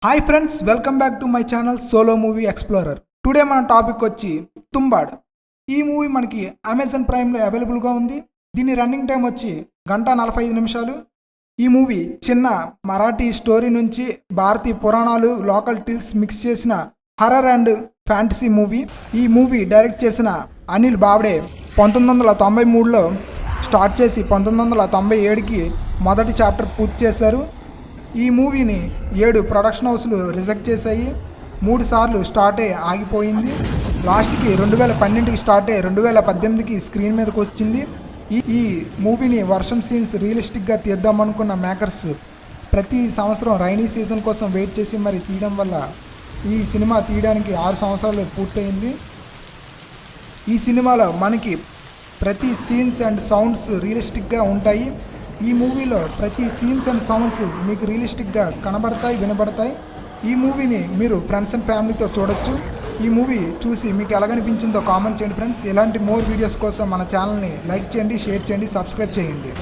Hi friends, welcome back to my channel solo movie explorer. Today మన topic వచ్చి తుంబాడ్. ఈ movie మనకి Amazon ప్రైమ్లో అవైలబుల్గా ఉంది. దీని రన్నింగ్ టైం వచ్చి 1:45 ఈ మూవీ చిన్న మరాఠీ స్టోరీ నుంచి భారతీయ పురాణాలు, లోకల్ టిల్స్ మిక్స్ చేసిన హర్రర్ అండ్ ఫ్యాంటసీ మూవీ. ఈ మూవీ డైరెక్ట్ చేసిన అనిల్ బావ్డే 1993లో స్టార్ట్ చేసి 1997కి మొదటి చాప్టర్ పూర్తి చేశారు. ఈ మూవీని 7 ప్రొడక్షన్ హౌస్లు రిజెక్ట్ చేశాయి. 3 సార్లు స్టార్ట్ అయ్యి ఆగిపోయింది. లాస్ట్కి 2012కి స్టార్ట్ అయ్యి 2018కి స్క్రీన్ మీదకి వచ్చింది. ఈ మూవీని వర్షం సీన్స్ రియలిస్టిక్గా తీద్దామనుకున్న మేకర్స్ ప్రతి సంవత్సరం రైనీ సీజన్ కోసం వెయిట్ చేసి మరి తీయడం వల్ల ఈ సినిమా తీయడానికి 6 సంవత్సరాలు పూర్తయింది. ఈ సినిమాలో మనకి ప్రతి సీన్స్ అండ్ సౌండ్స్ రియలిస్టిక్గా ఉంటాయి. ఈ మూవీలో ప్రతి సీన్స్ అండ్ సౌండ్స్ మీకు రియలిస్టిక్గా కనబడతాయి, వినబడతాయి. ఈ మూవీని మీరు ఫ్రెండ్స్ అండ్ ఫ్యామిలీతో చూడొచ్చు. ఈ మూవీ చూసి మీకు ఎలాగనిపించిందో కామెంట్ చేయండి ఫ్రెండ్స్. ఇలాంటి మోర్ వీడియోస్ కోసం మన ఛానల్ని లైక్ చేయండి, షేర్ చేయండి, సబ్స్క్రైబ్ చేయండి.